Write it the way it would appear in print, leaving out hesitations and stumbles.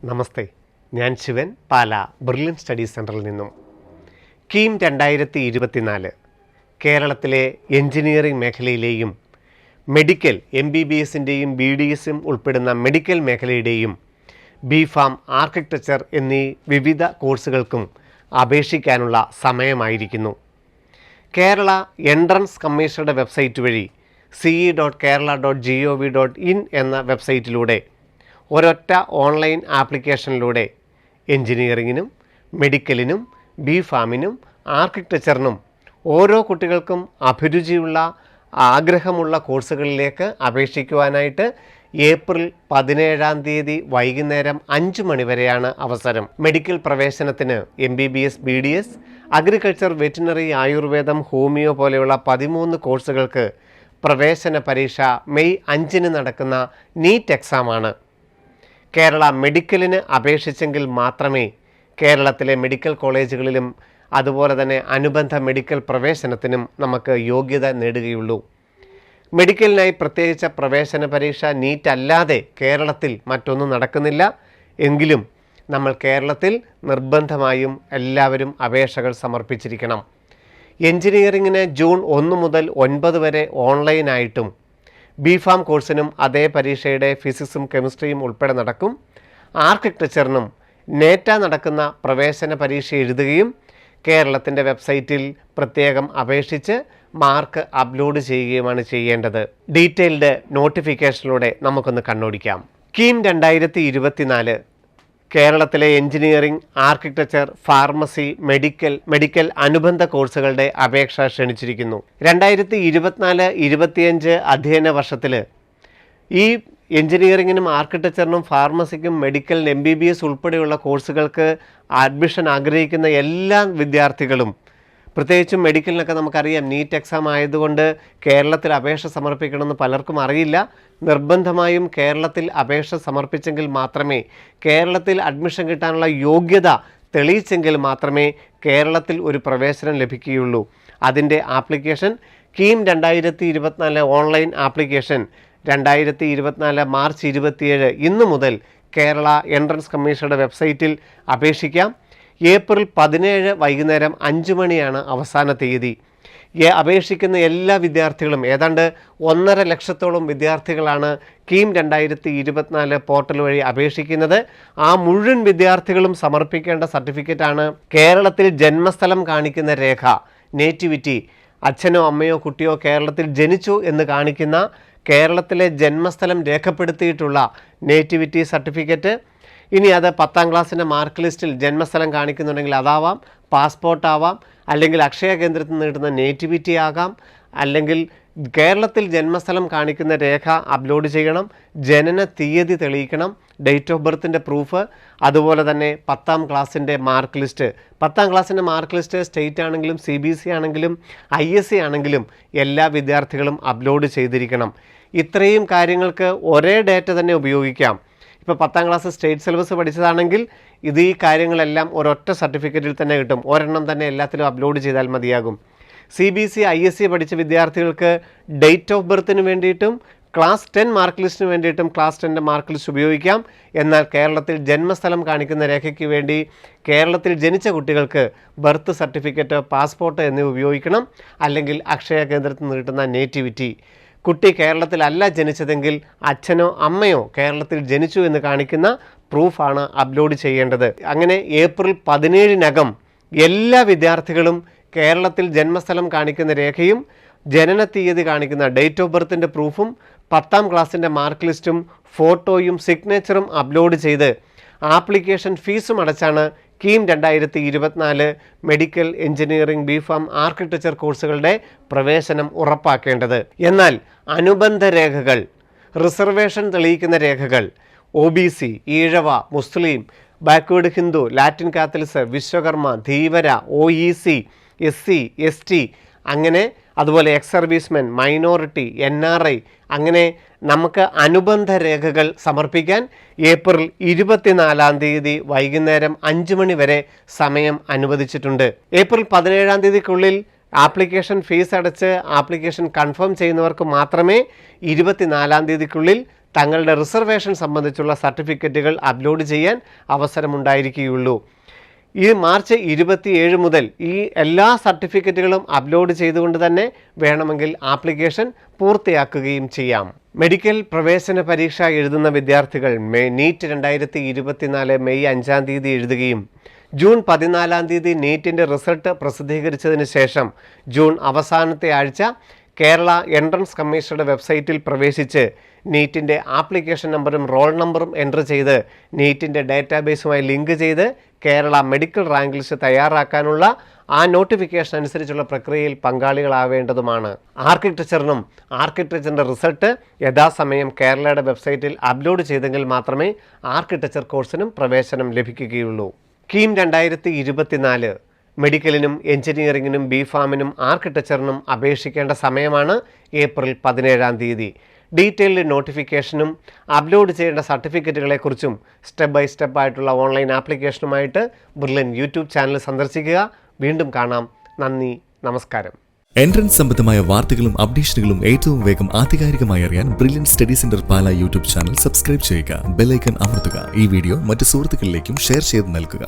നമസ്തേ, ഞാൻ ശിവൻ, പാല brilliant studies സെൻറ്ററിൽ നിന്നും. കീം 2024 കേരളത്തിലെ എഞ്ചിനീയറിംഗ് മേഖലയിലെയും മെഡിക്കൽ MBBSൻ്റെയും BDSും ഉൾപ്പെടുന്ന മെഡിക്കൽ മേഖലയുടെയും ബിഫാം, ആർക്കിടെക്ചർ എന്നീ വിവിധ കോഴ്സുകൾക്കും അപേക്ഷിക്കാനുള്ള സമയമായിരിക്കുന്നു. കേരള എൻട്രൻസ് കമ്മീഷനുടെ വെബ്സൈറ്റ് വഴി ce.kerala.gov.in എന്ന വെബ്സൈറ്റിലൂടെ ഒരൊറ്റ ഓൺലൈൻ ആപ്ലിക്കേഷനിലൂടെ എഞ്ചിനീയറിങ്ങിനും മെഡിക്കലിനും ബിഫാമിനും ആർക്കിടെക്ചറിനും ഓരോ കുട്ടികൾക്കും അഭിരുചിയുള്ള ആഗ്രഹമുള്ള കോഴ്സുകളിലേക്ക് അപേക്ഷിക്കുവാനായിട്ട് ഏപ്രിൽ 17 വൈകുന്നേരം 5 മണി വരെയാണ് അവസരം. മെഡിക്കൽ പ്രവേശനത്തിന് MBBS, BDS, അഗ്രികൾച്ചർ, വെറ്റിനറി, ആയുർവേദം, ഹോമിയോ പോലെയുള്ള 13 കോഴ്സുകൾക്ക് പ്രവേശന പരീക്ഷ മെയ് 5 നടക്കുന്ന നീറ്റ് എക്സാമാണ്. കേരള മെഡിക്കലിന് അപേക്ഷിച്ചെങ്കിൽ മാത്രമേ കേരളത്തിലെ മെഡിക്കൽ കോളേജുകളിലും അതുപോലെ തന്നെ അനുബന്ധ മെഡിക്കൽ പ്രവേശനത്തിനും നമുക്ക് യോഗ്യത നേടുകയുള്ളൂ. മെഡിക്കലിനായി പ്രത്യേകിച്ച പ്രവേശന പരീക്ഷ നീറ്റ് അല്ലാതെ കേരളത്തിൽ മറ്റൊന്നും നടക്കുന്നില്ല. എങ്കിലും നമ്മൾ കേരളത്തിൽ നിർബന്ധമായും എല്ലാവരും അപേക്ഷകൾ സമർപ്പിച്ചിരിക്കണം. എഞ്ചിനീയറിങ്ങിന് ജൂൺ 1 മുതൽ 9 വരെ ഓൺലൈനായിട്ടും ബിഫാം കോഴ്സിനും അതേ പരീക്ഷയുടെ ഫിസിക്സും കെമിസ്ട്രിയും ഉൾപ്പെടെ നടക്കും. ആർക്കിടെക്ചറിനും നേറ്റ നടക്കുന്ന പ്രവേശന പരീക്ഷ എഴുതുകയും കേരളത്തിൻ്റെ വെബ്സൈറ്റിൽ പ്രത്യേകം അപേക്ഷിച്ച് മാർക്ക് അപ്ലോഡ് ചെയ്യുകയുമാണ് ചെയ്യേണ്ടത്. ഡീറ്റെയിൽഡ് നോട്ടിഫിക്കേഷനിലൂടെ നമുക്കൊന്ന് കണ്ണോടിക്കാം. കീം 2024 കേരളത്തിലെ എഞ്ചിനീയറിംഗ്, ആർക്കിടെക്ചർ, ഫാർമസി, മെഡിക്കൽ അനുബന്ധ കോഴ്സുകളുടെ അപേക്ഷ ക്ഷണിച്ചിരിക്കുന്നു. 2024-25 അധ്യയന വർഷത്തിൽ ഈ എഞ്ചിനീയറിങ്ങിനും ആർക്കിടെക്ചറിനും ഫാർമസിക്കും മെഡിക്കൽ MBBS ഉൾപ്പെടെയുള്ള കോഴ്സുകൾക്ക് അഡ്മിഷൻ ആഗ്രഹിക്കുന്ന എല്ലാ വിദ്യാർത്ഥികളും, പ്രത്യേകിച്ചും മെഡിക്കലിനൊക്കെ നമുക്കറിയാം നീറ്റ് എക്സാം ആയതുകൊണ്ട് കേരളത്തിൽ അപേക്ഷ സമർപ്പിക്കണമെന്ന് പലർക്കും അറിയില്ല. നിർബന്ധമായും കേരളത്തിൽ അപേക്ഷ സമർപ്പിച്ചെങ്കിൽ മാത്രമേ, കേരളത്തിൽ അഡ്മിഷൻ കിട്ടാനുള്ള യോഗ്യത തെളിയിച്ചെങ്കിൽ മാത്രമേ കേരളത്തിൽ ഒരു പ്രവേശനം ലഭിക്കുകയുള്ളൂ. അതിൻ്റെ application KEAM 2024 online application 2024 March 27 ഇന്ന് മുതൽ കേരള എൻട്രൻസ് കമ്മീഷനുടെ വെബ്സൈറ്റിൽ അപേക്ഷിക്കാം. ഏപ്രിൽ 17 വൈകുന്നേരം 5 മണിയാണ് അവസാന തീയതി. അപേക്ഷിക്കുന്ന എല്ലാ വിദ്യാർത്ഥികളും, ഏതാണ്ട് 1.5 ലക്ഷത്തോളം വിദ്യാർത്ഥികളാണ് കീം 2024 പോർട്ടൽ വഴി അപേക്ഷിക്കുന്നത്. ആ മുഴുവൻ വിദ്യാർത്ഥികളും സമർപ്പിക്കേണ്ട സർട്ടിഫിക്കറ്റാണ് കേരളത്തിൽ ജന്മസ്ഥലം കാണിക്കുന്ന രേഖ, നേറ്റിവിറ്റി. അച്ഛനോ അമ്മയോ കുട്ടിയോ കേരളത്തിൽ ജനിച്ചു എന്ന് കാണിക്കുന്ന, കേരളത്തിലെ ജന്മസ്ഥലം രേഖപ്പെടുത്തിയിട്ടുള്ള നേറ്റിവിറ്റി സർട്ടിഫിക്കറ്റ്. ഇനി അത് 10ാം ക്ലാസ്സിൻ്റെ മാർക്ക് ലിസ്റ്റിൽ ജന്മസ്ഥലം കാണിക്കുന്നുണ്ടെങ്കിൽ അതാവാം, പാസ്പോർട്ടാവാം, അല്ലെങ്കിൽ അക്ഷയ കേന്ദ്രത്തിൽ നിന്ന് കിട്ടുന്ന നേറ്റിവിറ്റി ആകാം, അല്ലെങ്കിൽ കേരളത്തിൽ ജന്മസ്ഥലം കാണിക്കുന്ന രേഖ അപ്ലോഡ് ചെയ്യണം, ജനന തീയതി തെളിയിക്കണം, ഡേറ്റ് ഓഫ് ബർത്തിൻ്റെ പ്രൂഫ്, അതുപോലെ തന്നെ 10ാം ക്ലാസ്സിൻ്റെ മാർക്ക് ലിസ്റ്റ്. 10ാം ക്ലാസ്സിൻ്റെ മാർക്ക് ലിസ്റ്റ് സ്റ്റേറ്റ് ആണെങ്കിലും CBSE ആണെങ്കിലും ISC ആണെങ്കിലും എല്ലാ വിദ്യാർത്ഥികളും അപ്ലോഡ് ചെയ്തിരിക്കണം. ഇത്രയും കാര്യങ്ങൾക്ക് ഒരേ ഡേറ്റ തന്നെ ഉപയോഗിക്കാം. ഇപ്പോൾ 10ാം ക്ലാസ് സ്റ്റേറ്റ് സിലബസ് പഠിച്ചതാണെങ്കിൽ ഈ കാര്യങ്ങളെല്ലാം ഒരൊറ്റ സർട്ടിഫിക്കറ്റിൽ തന്നെ കിട്ടും. ഒരെണ്ണം തന്നെ എല്ലാത്തിലും അപ്ലോഡ് ചെയ്താൽ മതിയാകും. CBSE ISC പഠിച്ച വിദ്യാർത്ഥികൾക്ക് ഡേറ്റ് ഓഫ് ബർത്തിന് വേണ്ടിയിട്ടും ക്ലാസ് 10 മാർക്ക് ലിസ്റ്റിന് വേണ്ടിയിട്ടും ക്ലാസ് 10 മാർക്ക് ലിസ്റ്റ് ഉപയോഗിക്കാം. എന്നാൽ കേരളത്തിൽ ജന്മസ്ഥലം കാണിക്കുന്ന രേഖയ്ക്ക് വേണ്ടി കേരളത്തിൽ ജനിച്ച കുട്ടികൾക്ക് ബർത്ത് സർട്ടിഫിക്കറ്റ്, പാസ്പോർട്ട് എന്നിവ ഉപയോഗിക്കണം. അല്ലെങ്കിൽ അക്ഷയ കേന്ദ്രത്തിൽ നിന്ന് കിട്ടുന്ന നേറ്റിവിറ്റി. കുട്ടി കേരളത്തിലല്ല ജനിച്ചതെങ്കിൽ അച്ഛനോ അമ്മയോ കേരളത്തിൽ ജനിച്ചു എന്ന് കാണിക്കുന്ന പ്രൂഫാണ് അപ്ലോഡ് ചെയ്യേണ്ടത്. അങ്ങനെ ഏപ്രിൽ 17 എല്ലാ വിദ്യാർത്ഥികളും കേരളത്തിൽ ജന്മസ്ഥലം കാണിക്കുന്ന രേഖയും ജനന തീയതി കാണിക്കുന്ന ഡേറ്റ് ഓഫ് ബർത്തിൻ്റെ പ്രൂഫും 10ാം ക്ലാസ്സിൻ്റെ മാർക്ക് ലിസ്റ്റും ഫോട്ടോയും സിഗ്നേച്ചറും അപ്ലോഡ് ചെയ്ത് ആപ്ലിക്കേഷൻ ഫീസും അടച്ചാണ് KEAM 2024 medical, engineering, B Pharm, architecture കോഴ്സുകളുടെ പ്രവേശനം ഉറപ്പാക്കേണ്ടത്. എന്നാൽ അനുബന്ധ രേഖകൾ, റിസർവേഷൻ തെളിയിക്കുന്ന രേഖകൾ, OBC, Ezhava, Muslim, backward Hindu, Latin Catholics, Vishwakarma, Dheevara, OEC, SC, ST, അങ്ങനെ അതുപോലെ എക്സ് സർവീസ്മെൻ, മൈനോറിറ്റി, NRI, അങ്ങനെ നമുക്ക് അനുബന്ധ രേഖകൾ സമർപ്പിക്കാൻ ഏപ്രിൽ 24 വൈകുന്നേരം 5 മണി വരെ സമയം അനുവദിച്ചിട്ടുണ്ട്. ഏപ്രിൽ 17 ആപ്ലിക്കേഷൻ ഫീസ് അടച്ച് ആപ്ലിക്കേഷൻ കൺഫേം ചെയ്യുന്നവർക്ക് മാത്രമേ 24 തങ്ങളുടെ റിസർവേഷൻ സംബന്ധിച്ചുള്ള സർട്ടിഫിക്കറ്റുകൾ അപ്ലോഡ് ചെയ്യാൻ അവസരമുണ്ടായിരിക്കുകയുള്ളൂ. ഈ മാർച്ച് 27 മുതൽ ഈ എല്ലാ സർട്ടിഫിക്കറ്റുകളും അപ്ലോഡ് ചെയ്തുകൊണ്ട് തന്നെ വേണമെങ്കിൽ ആപ്ലിക്കേഷൻ പൂർത്തിയാക്കുകയും ചെയ്യാം. മെഡിക്കൽ പ്രവേശന പരീക്ഷ എഴുതുന്ന വിദ്യാർത്ഥികൾ നീറ്റ് 2024 മെയ് 5-ാം തീയതി എഴുതുകയും ജൂൺ 14-ാം തീയതി നീറ്റിൻ്റെ റിസൾട്ട് പ്രസിദ്ധീകരിച്ചതിന് ശേഷം ജൂൺ അവസാനത്തെ ആഴ്ച കേരള എൻട്രൻസ് കമ്മീഷനുടെ വെബ്സൈറ്റിൽ പ്രവേശിച്ച് നീറ്റിൻ്റെ ആപ്ലിക്കേഷൻ നമ്പറും റോൾ നമ്പറും എൻ്റർ ചെയ്ത് നീറ്റിൻ്റെ ഡാറ്റാബേസുമായി ലിങ്ക് ചെയ്ത് കേരള മെഡിക്കൽ റാങ്ക് ലിസ്റ്റ് തയ്യാറാക്കാനുള്ള ആ നോട്ടിഫിക്കേഷൻ അനുസരിച്ചുള്ള പ്രക്രിയയിൽ പങ്കാളികളാവേണ്ടതുമാണ്. ആർക്കിടെക്ചറിൻ്റെ റിസൾട്ട് യഥാസമയം കേരളയുടെ വെബ്സൈറ്റിൽ അപ്ലോഡ് ചെയ്തെങ്കിൽ മാത്രമേ ആർക്കിടെക്ചർ കോഴ്സിനും പ്രവേശനം ലഭിക്കുകയുള്ളൂ. കീം 2024 മെഡിക്കലിനും എഞ്ചിനീയറിംഗിനും ബിഫാമിനും ആർക്കിടെക്ചറിനും അപേക്ഷിക്കേണ്ട സമയമാണ് ഏപ്രിൽ 17-ാം തീയതി. ഡീറ്റെയിൽഡ് നോട്ടിഫിക്കേഷനും അപ്ലോഡ് ചെയ്യേണ്ട സർട്ടിഫിക്കറ്റുകളെക്കുറിച്ചും സ്റ്റെപ്പ് ബൈ സ്റ്റെപ്പ് ആയിട്ടുള്ള ഓൺലൈൻ ആപ്ലിക്കേഷനുമായിട്ട് ബ്രില്യൻ യൂട്യൂബ് ചാനൽ സന്ദർശിക്കുക. വീണ്ടും കാണാം. നന്ദി, നമസ്കാരം. എൻട്രൻസ് സംബന്ധമായ വാർത്തകളും അപ്ഡേഷനുകളും ഏറ്റവും വേഗം ആധികാരികമായി അറിയാൻ ബ്രില്യൻ സ്റ്റഡി സെന്റർ പാല യൂട്യൂബ് ചാനൽ സബ്സ്ക്രൈബ് ചെയ്യുക. ബെൽ ഐക്കൺ അമർത്തുക. ഈ വീഡിയോ മറ്റ് സുഹൃത്തുക്കളിലേക്കും ഷെയർ ചെയ്ത് നൽകുക.